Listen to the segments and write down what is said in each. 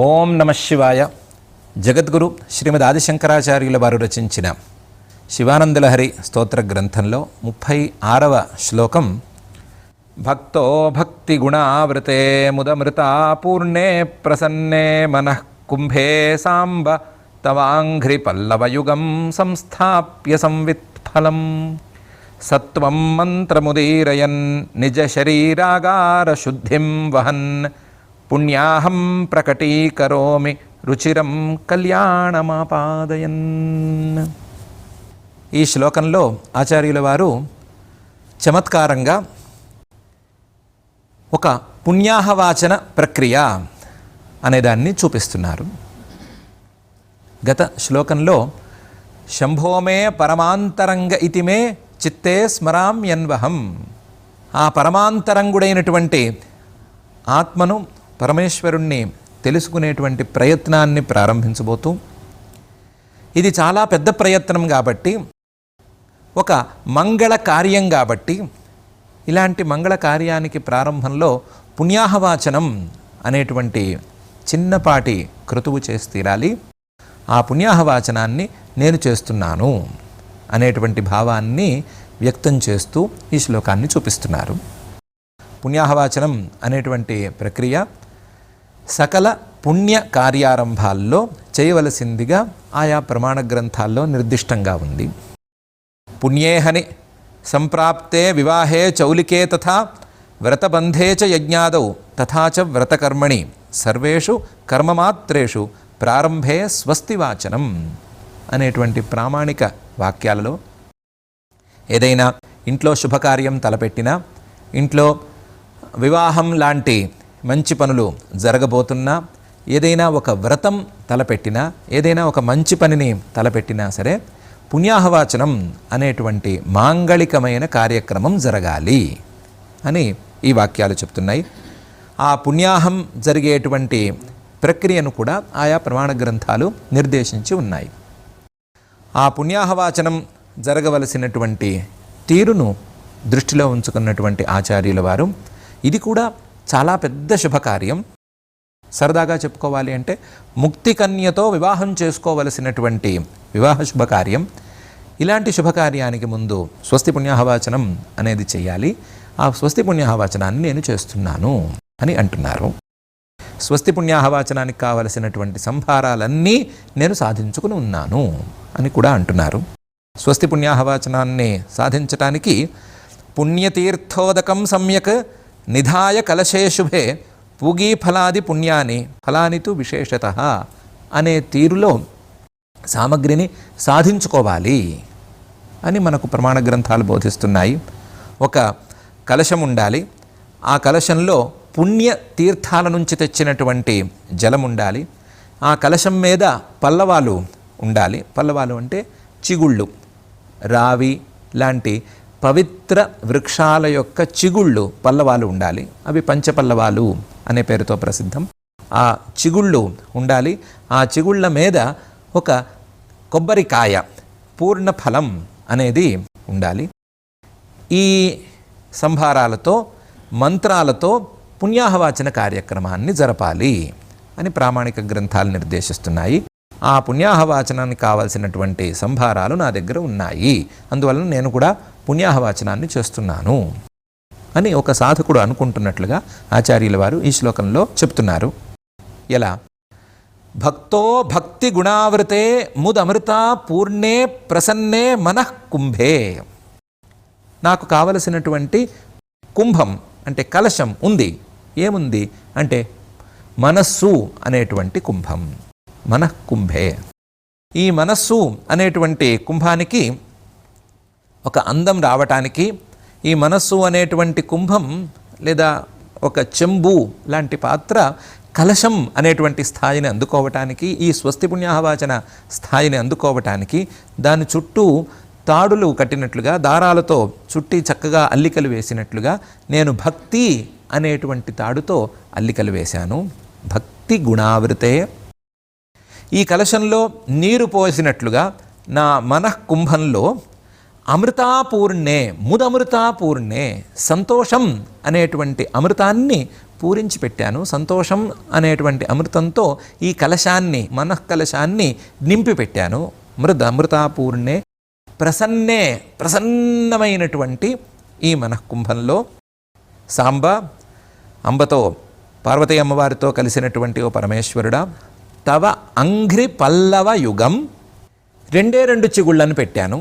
ఓం నమ శివాయ. జగద్గురు శ్రీమద్ ఆదిశంకరాచార్యుల వారు రచించిన శివానందలహరి స్తోత్ర గ్రంథంలో 36వ శ్లోకం. భక్తో భక్తి గుణావృతే ముదమృతా పూర్ణే ప్రసన్నే మనః కుంభే సాంబ తవాంఘ్రి పల్లవయుగం సంస్థాప్య సంవిత్ఫలం సత్వం మంత్రముదీరయన్ నిజ శరీరాగార శుద్ధిం వహన్ పుణ్యాహం ప్రకటీకరోమి రుచిరం కళ్యాణమాపాదయన్. ఈ శ్లోకంలో ఆచార్యుల వారు చమత్కారంగా ఒక పుణ్యాహవాచన ప్రక్రియ అనేదాన్ని చూపిస్తున్నారు. గత శ్లోకంలో శంభోమే పరమాంతరంగ ఇతిమే చిత్తే స్మరామ్యన్వహం, ఆ పరమాంతరంగుడైనటువంటి ఆత్మను పరమేశ్వరుణ్ణి తెలుసుకునేటువంటి ప్రయత్నాన్ని ప్రారంభించబోతూ, ఇది చాలా పెద్ద ప్రయత్నం కాబట్టి, ఒక మంగళ కార్యం కాబట్టి, ఇలాంటి మంగళ కార్యానికి ప్రారంభంలో పుణ్యాహవాచనం అనేటువంటి చిన్నపాటి క్రతువు చేసి తీరాలి. ఆ పుణ్యాహవాచనాన్ని నేను చేస్తున్నాను అనేటువంటి భావాన్ని వ్యక్తం చేస్తూ ఈ శ్లోకాన్ని చూపిస్తున్నారు. పుణ్యాహవాచనం అనేటువంటి ప్రక్రియ సకల పుణ్య కార్యారంభాల్లో చేయవలసిందిగా ఆయా ప్రమాణ గ్రంథాల్లో నిర్దిష్టంగా ఉంది. పుణ్యేహని సంప్రాప్తే వివాహే చౌలికే తథా వ్రతబంధే చ యజ్ఞాదౌ తథా చ వ్రతకర్మణి సర్వేషు కర్మమాత్రేషు ప్రారంభే స్వస్తివాచనం అనేటువంటి ప్రామాణిక వాక్యాలలో ఏదైనా ఇంట్లో శుభకార్యం తలపెట్టినా, ఇంట్లో వివాహం లాంటి మంచి పనులు జరగబోతున్నా, ఏదైనా ఒక వ్రతం తలపెట్టినా, ఏదైనా ఒక మంచి పనిని తలపెట్టినా సరే పుణ్యాహవాచనం అనేటువంటి మాంగళికమైన కార్యక్రమం జరగాలి అని ఈ వాక్యాలు చెప్తున్నాయి. ఆ పుణ్యాహం జరిగేటువంటి ప్రక్రియను కూడా ఆయా ప్రమాణ గ్రంథాలు నిర్దేశించి ఉన్నాయి. ఆ పుణ్యాహవాచనం జరగవలసినటువంటి తీరును దృష్టిలో ఉంచుకున్నటువంటి ఆచార్యుల వారు, ఇది కూడా చాలా పెద్ద శుభకార్యం. సరదాగా చెప్పుకోవాలి అంటే ముక్తి కన్యతో వివాహం చేసుకోవలసినటువంటి వివాహ శుభకార్యం. ఇలాంటి శుభకార్యానికి ముందు స్వస్తి పుణ్యాహవాచనం అనేది చేయాలి. ఆ స్వస్తి పుణ్యాహవాచనాన్ని నేను చేస్తున్నాను అని అంటున్నారు. స్వస్తి పుణ్యాహవాచనానికి కావలసినటువంటి సంభారాలన్నీ నేను సాధించుకుని ఉన్నాను అని కూడా అంటున్నారు. స్వస్తి పుణ్యాహవాచనాన్ని సాధించటానికి పుణ్యతీర్థోదకం సమ్యక్ నిధాయ కలశే శుభే పూగీ ఫలాది పుణ్యాని ఫలానితు విశేషతః అనే తీరులో సామగ్రిని సాధించుకోవాలి అని మనకు ప్రమాణ గ్రంథాలు బోధిస్తున్నాయి. ఒక కలశం ఉండాలి. ఆ కలశంలో పుణ్య తీర్థాల నుంచి తెచ్చినటువంటి జలం ఉండాలి. ఆ కలశం మీద పల్లవాలు ఉండాలి. పల్లవాలు అంటే చిగుళ్ళు, రావి లాంటి పవిత్ర వృక్షాల యొక్క చిగుళ్ళు పల్లవాలు ఉండాలి. అవి పంచపల్లవాలు అనే పేరుతో ప్రసిద్ధం. ఆ చిగుళ్ళు ఉండాలి. ఆ చిగుళ్ళ మీద ఒక కొబ్బరికాయ పూర్ణ ఫలం అనేది ఉండాలి. ఈ సంభారాలతో మంత్రాలతో పుణ్యాహవాచన కార్యక్రమాన్ని జరపాలి అని ప్రామాణిక గ్రంథాలు నిర్దేశిస్తున్నాయి. ఆ పుణ్యాహవాచనానికి కావాల్సినటువంటి సంభారాలు నా దగ్గర ఉన్నాయి, అందువలన నేను కూడా పుణ్యాహవాచనాన్ని చేస్తున్నాను అని ఒక సాధకుడు అనుకుంటున్నట్లుగా ఆచార్యుల వారు ఈ శ్లోకంలో చెప్తున్నారు. ఎలా? భక్తో భక్తి గుణావృతే ముదమృతా పూర్ణే ప్రసన్నే మనః కుంభే. నాకు కావలసినటువంటి కుంభం అంటే కలశం ఉంది. ఏముంది అంటే మనస్సు అనేటువంటి కుంభం, మనఃకుంభే. ఈ మనస్సు అనేటువంటి కుంభానికి ఒక అందం రావటానికి, ఈ మనస్సు అనేటువంటి కుంభం లేదా ఒక చెంబు లాంటి పాత్ర కలశం అనేటువంటి స్థాయిని అందుకోవటానికి, ఈ స్వస్తి పుణ్యాహవాచన స్థాయిని అందుకోవటానికి దాని చుట్టూ తాడులు కట్టినట్లుగా, దారాలతో చుట్టి చక్కగా అల్లికలు వేసినట్లుగా నేను భక్తి అనేటువంటి తాడుతో అల్లికలు వేశాను. భక్తి గుణావృతే. ఈ కలశంలో నీరు పోసినట్లుగా నా మనఃకుంభంలో అమృతాపూర్ణే ముదమృతాపూర్ణే సంతోషం అనేటువంటి అమృతాన్ని పూరించి పెట్టాను. సంతోషం అనేటువంటి అమృతంతో ఈ కలశాన్ని, మనఃకలశాన్ని నింపి పెట్టాను. అమృతాపూర్ణే ప్రసన్నే, ప్రసన్నమైనటువంటి ఈ మనఃకుంభంలో సాంబ, అంబతో, పార్వతీ అమ్మవారితో కలిసినటువంటి ఓ పరమేశ్వరుడా, తవ అంఘ్రి పల్లవ యుగం, 2 చిగుళ్ళను పెట్టాను.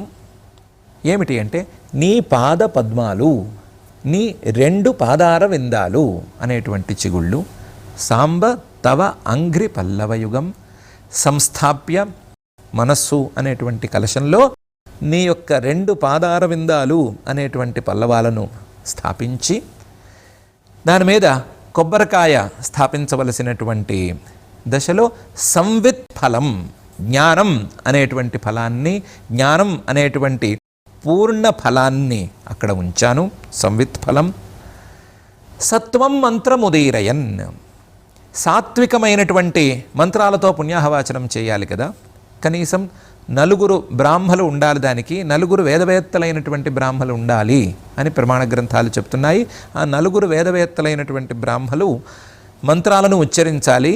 ఏమిటి అంటే నీ పాద పద్మాలు, నీ 2 పాదార విందాలు అనేటువంటి చిగుళ్ళు. సాంబ తవ అంఘ్రి పల్లవయుగం సంస్థాప్య, మనస్సు అనేటువంటి కలశంలో నీ యొక్క 2 పాదార విందాలు అనేటువంటి పల్లవాలను స్థాపించి, దాని మీద కొబ్బరికాయ స్థాపించవలసినటువంటి దశలో సంవిత్ ఫలం, జ్ఞానం అనేటువంటి ఫలాన్ని, జ్ఞానం అనేటువంటి పూర్ణ ఫలాన్ని అక్కడ ఉంచాను. సంవిత్ ఫలం. సత్వం మంత్రముదీరయన్, సాత్వికమైనటువంటి మంత్రాలతో పుణ్యాహవాచనం చేయాలి కదా. కనీసం 4 బ్రాహ్మలు ఉండాలి, దానికి 4 వేదవేత్తలైనటువంటి బ్రాహ్మలు ఉండాలి అని ప్రమాణ గ్రంథాలు చెప్తున్నాయి. ఆ 4 వేదవేత్తలైనటువంటి బ్రాహ్మలు మంత్రాలను ఉచ్చరించాలి.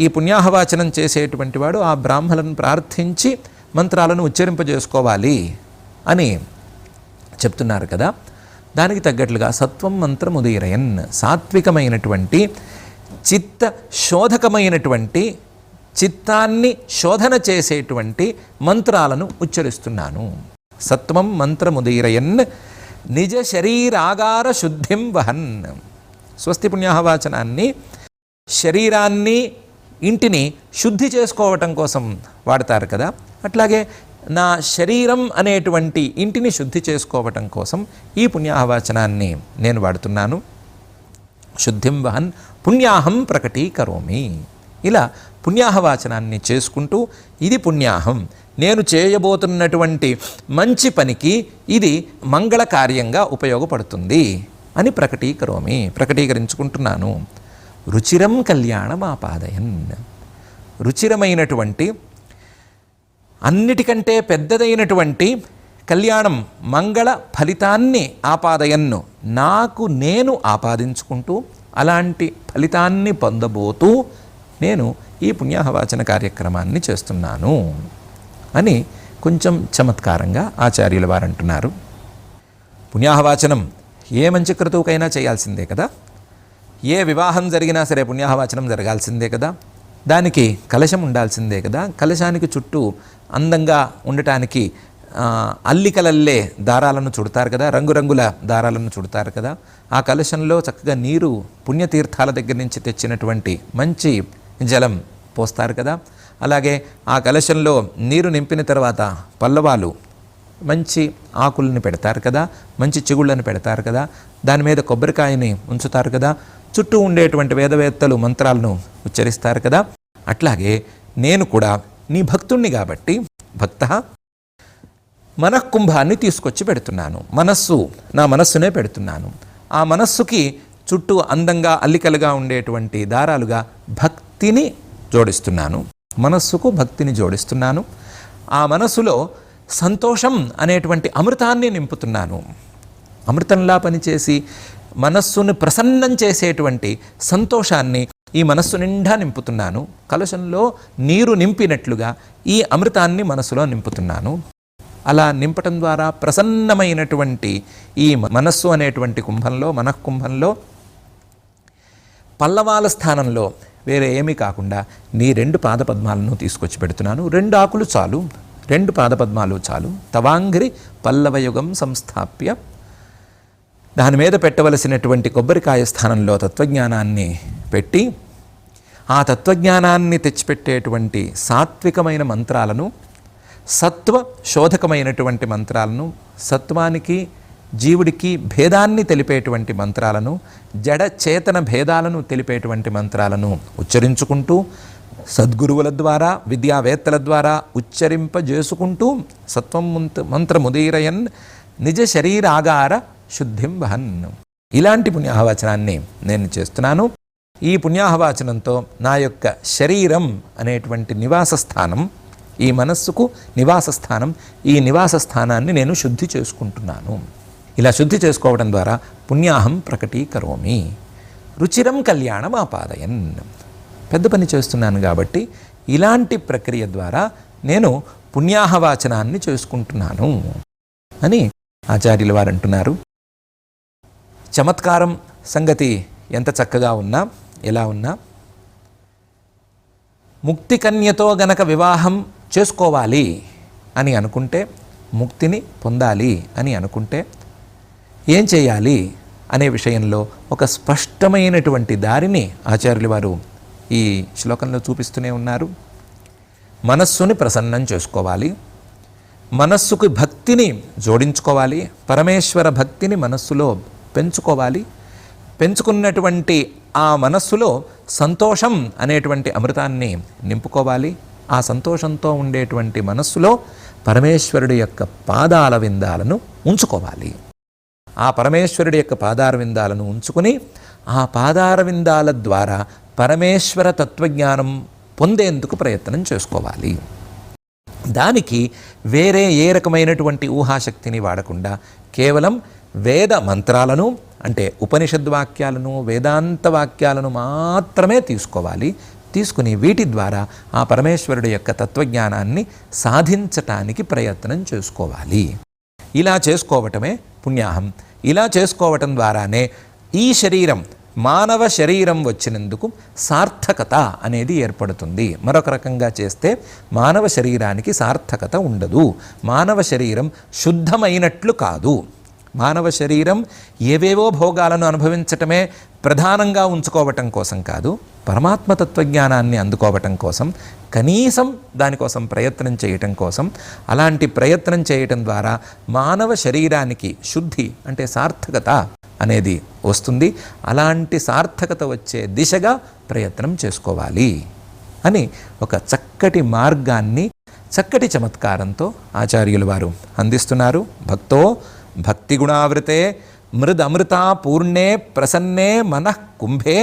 ఈ పుణ్యాహవాచనం చేసేటువంటి వాడు ఆ బ్రాహ్మలను ప్రార్థించి మంత్రాలను ఉచ్చరింపజేసుకోవాలి అని చెప్తున్నారు కదా. దానికి తగ్గట్లుగా సత్వం మంత్రముదీరయన్, సాత్వికమైనటువంటి చిత్త శోధకమైనటువంటి, చిత్తాన్ని శోధన చేసేటువంటి మంత్రాలను ఉచ్చరిస్తున్నాను. సత్వం మంత్రముదీరయన్ నిజ శరీరాగార శుద్ధిం వహన్. స్వస్తి పుణ్యాహవాచనాన్ని శరీరాన్ని, ఇంటిని శుద్ధి చేసుకోవటం కోసం వాడతారు కదా. అట్లాగే నా శరీరం అనేటువంటి ఇంటిని శుద్ధి చేసుకోవటం కోసం ఈ పుణ్యాహవాచనాన్ని నేను వాడుతున్నాను. శుద్ధిం వహన్ పుణ్యాహం ప్రకటీకరోమి. ఇలా పుణ్యాహవాచనాన్ని చేసుకుంటూ, ఇది పుణ్యాహం, నేను చేయబోతున్నటువంటి మంచి పనికి ఇది మంగళకార్యంగా ఉపయోగపడుతుంది అని ప్రకటీకరించుకుంటున్నాను. రుచిరం కళ్యాణమాపాదయన్, రుచిరమైనటువంటి, అన్నిటికంటే పెద్దదైనటువంటి కళ్యాణం, మంగళ ఫలితాన్ని ఆపాదయన్ను, నాకు నేను ఆపాదించుకుంటూ అలాంటి ఫలితాన్ని పొందబోతూ నేను ఈ పుణ్యాహవాచన కార్యక్రమాన్ని చేస్తున్నాను అని కొంచెం చమత్కారంగా ఆచార్యుల వారు అంటున్నారు. పుణ్యాహవాచనం ఏ మంచి క్రతువుకైనా చేయాల్సిందే కదా. ఏ వివాహం జరిగినా సరే పుణ్యాహవాచనం జరగాల్సిందే కదా. దానికి కలశం ఉండాల్సిందే కదా. కలశానికి చుట్టూ అందంగా ఉండటానికి అల్లికలల్లే దారాలను చుడతారు కదా, రంగురంగుల దారాలను చుడతారు కదా. ఆ కలశంలో చక్కగా నీరు పుణ్యతీర్థాల దగ్గర నుంచి తెచ్చినటువంటి మంచి జలం పోస్తారు కదా. అలాగే ఆ కలశంలో నీరు నింపిన తర్వాత పల్లవాలు, మంచి ఆకుల్ని పెడతారు కదా, మంచి చిగుళ్ళని పెడతారు కదా, దాని మీద కొబ్బరికాయని ఉంచుతారు కదా, చుట్టూ ఉండేటువంటి వేదవేత్తలు మంత్రాలను ఉచ్చరిస్తారు కదా. అట్లాగే నేను కూడా నీ భక్తుణ్ణి కాబట్టి భక్త మనఃకుంభాన్ని తీసుకొచ్చి పెడుతున్నాను. నా మనస్సునే పెడుతున్నాను. ఆ మనస్సుకి చుట్టూ అందంగా అల్లికలుగా ఉండేటువంటి దారాలుగా భక్తిని జోడిస్తున్నాను. మనస్సుకు భక్తిని జోడిస్తున్నాను. ఆ మనస్సులో సంతోషం అనేటువంటి అమృతాన్ని నింపుతున్నాను. అమృతంలా పనిచేసి మనస్సును ప్రసన్నం చేసేటువంటి సంతోషాన్ని ఈ మనస్సు నిండా నింపుతున్నాను. కలశంలో నీరు నింపినట్లుగా ఈ అమృతాన్ని మనస్సులో నింపుతున్నాను. అలా నింపటం ద్వారా ప్రసన్నమైనటువంటి ఈ మనస్సు అనేటువంటి కుంభంలో, మనఃకుంభంలో పల్లవాల స్థానంలో వేరే ఏమీ కాకుండా నీ 2 పాదపద్మాలను తీసుకొచ్చి పెడుతున్నాను. 2 ఆకులు చాలు, 2 పాదపద్మాలు చాలు. తవాంఘ్రి పల్లవయుగం సంస్థాప్య, దాని మీద పెట్టవలసినటువంటి కొబ్బరికాయ స్థానంలో తత్వజ్ఞానాన్ని పెట్టి, ఆ తత్వజ్ఞానాన్ని తెచ్చిపెట్టేటువంటి సాత్వికమైన మంత్రాలను, సత్వ శోధకమైనటువంటి మంత్రాలను, సత్వానికి జీవుడికి భేదాన్ని తెలిపేటువంటి మంత్రాలను, జడ చేతన భేదాలను తెలిపేటువంటి మంత్రాలను ఉచ్చరించుకుంటూ, సద్గురువుల ద్వారా, విద్యావేత్తల ద్వారా ఉచ్చరింపజేసుకుంటూ సత్వం మంత్రముదీరయన్ నిజ శరీరాగార శుద్ధిం వహన్. ఇలాంటి పుణ్యాహవాచనాన్ని నేను చేస్తున్నాను. ఈ పుణ్యాహవాచనంతో నా యొక్క శరీరం అనేటువంటి నివాస స్థానం, ఈ మనస్సుకు నివాస స్థానం, ఈ నివాస స్థానాన్ని నేను శుద్ధి చేసుకుంటున్నాను. ఇలా శుద్ధి చేసుకోవడం ద్వారా పుణ్యాహం ప్రకటీకరోమి, రుచిరం కళ్యాణం ఆపాదయన్. పెద్ద పని చేస్తున్నాను కాబట్టి ఇలాంటి ప్రక్రియ ద్వారా నేను పుణ్యాహవాచనాన్ని చేసుకుంటున్నాను అని ఆచార్యుల వారు అంటున్నారు. చమత్కారం సంగతి ఎంత చక్కగా ఉన్నా, ఎలా ఉన్నా, ముక్తి కన్యతో గనక వివాహం చేసుకోవాలి అని అనుకుంటే, ముక్తిని పొందాలి అని అనుకుంటే ఏం చేయాలి అనే విషయంలో ఒక స్పష్టమైనటువంటి దారిని ఆచార్యుల వారు ఈ శ్లోకంలో చూపిస్తూనే ఉన్నారు. మనస్సుని ప్రసన్నం చేసుకోవాలి, మనస్సుకు భక్తిని జోడించుకోవాలి, పరమేశ్వర భక్తిని మనస్సులో పెంచుకోవాలి. పెంచుకున్నటువంటి ఆ మనస్సులో సంతోషం అనేటువంటి అమృతాన్ని నింపుకోవాలి. ఆ సంతోషంతో ఉండేటువంటి మనస్సులో పరమేశ్వరుడి యొక్క పాదాల విందాలను ఉంచుకోవాలి. ఆ పరమేశ్వరుడి యొక్క పాదార విందాలను ఉంచుకుని ఆ పాదార విందాల ద్వారా పరమేశ్వర తత్వజ్ఞానం పొందేందుకు ప్రయత్నం చేసుకోవాలి. దానికి వేరే ఏ రకమైనటువంటి ఊహాశక్తిని వాడకుండా కేవలం వేద మంత్రాలను, అంటే ఉపనిషద్వాక్యాలను, వేదాంత వాక్యాలను మాత్రమే తీసుకోవాలి. తీసుకుని వీటి ద్వారా ఆ పరమేశ్వరుడు యొక్క తత్వజ్ఞానాన్ని సాధించటానికి ప్రయత్నం చేసుకోవాలి. ఇలా చేసుకోవటమే పుణ్యాహం. ఇలా చేసుకోవటం ద్వారానే ఈ శరీరం, మానవ శరీరం వచ్చినందుకు సార్థకత అనేది ఏర్పడుతుంది. మరొక రకంగా చేస్తే మానవ శరీరానికి సార్థకత ఉండదు. మానవ శరీరం శుద్ధమైనట్లు కాదు. మానవ శరీరం ఏవేవో భోగాలను అనుభవించటమే ప్రధానంగా ఉంచుకోవటం కోసం కాదు, పరమాత్మ తత్వజ్ఞానాన్ని అందుకోవటం కోసం, కనీసం దానికోసం ప్రయత్నం చేయటం కోసం. అలాంటి ప్రయత్నం చేయటం ద్వారా మానవ శరీరానికి శుద్ధి అంటే సార్థకత అనేది వస్తుంది. అలాంటి సార్థకత వచ్చే దిశగా ప్రయత్నం చేసుకోవాలి అని ఒక చక్కటి మార్గాన్ని చక్కటి చమత్కారంతో ఆచార్యులు వారు అందిస్తున్నారు. భక్తో భక్తి గుణావృతే మృదమృతా పూర్ణే ప్రసన్నే మనః కుంభే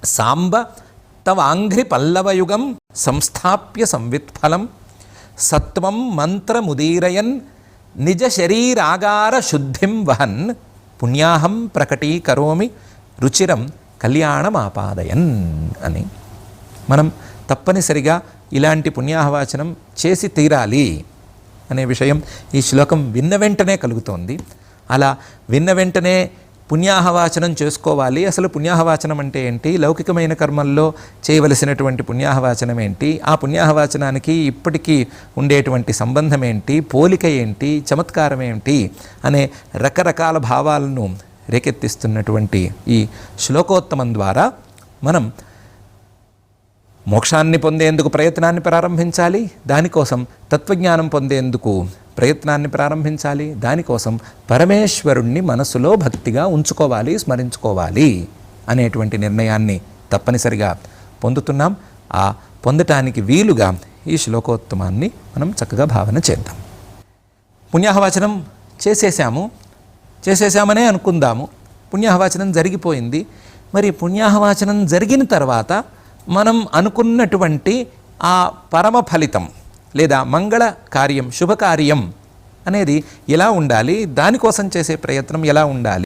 సాంబ తవాంఘ్రి పల్లవయుగం సంస్థాప్య సంవిత్ఫలం సత్వం మంత్రముదీరయన్ నిజ శరీరాగార శుద్ధిం వహన్ పుణ్యాహం ప్రకటీకరోమి రుచిరం కళ్యాణమాపాదయన్ అని. మనం తప్పనిసరిగా ఇలాంటి పుణ్యాహవాచనం చేసి తీరాలి అనే విషయం ఈ శ్లోకం విన్న వెంటనే కలుగుతోంది. అలా విన్న వెంటనే పుణ్యాహవాచనం చేసుకోవాలి. అసలు పుణ్యాహవాచనం అంటే ఏంటి, లౌకికమైన కర్మల్లో చేయవలసినటువంటి పుణ్యాహవాచనం ఏంటి, ఆ పుణ్యాహవాచనానికి ఇప్పటికీ ఉండేటువంటి సంబంధం ఏంటి, పోలిక ఏంటి, చమత్కారం ఏంటి అనే రకరకాల భావాలను రేకెత్తిస్తున్నటువంటి ఈ శ్లోకోత్తమం ద్వారా మనం మోక్షాన్ని పొందేందుకు ప్రయత్నాన్ని ప్రారంభించాలి. దానికోసం తత్వజ్ఞానం పొందేందుకు ప్రయత్నాన్ని ప్రారంభించాలి. దానికోసం పరమేశ్వరుణ్ణి మనసులో భక్తిగా ఉంచుకోవాలి, స్మరించుకోవాలి అనేటువంటి నిర్ణయాన్ని తప్పనిసరిగా పొందుతున్నాం. ఆ పొందటానికి వీలుగా ఈ శ్లోకోత్తమాన్ని మనం చక్కగా భావన చేద్దాం. పుణ్యాహవాచనం చేసేసామనే అనుకుందాము. పుణ్యాహవాచనం జరిగిపోయింది. మరి పుణ్యాహవాచనం జరిగిన తర్వాత మనం అనుకున్నటువంటి ఆ పరమ ఫలితం లేదా మంగళ కార్యం, శుభకార్యం అనేది ఎలా ఉండాలి, దానికోసం చేసే ప్రయత్నం ఎలా ఉండాలి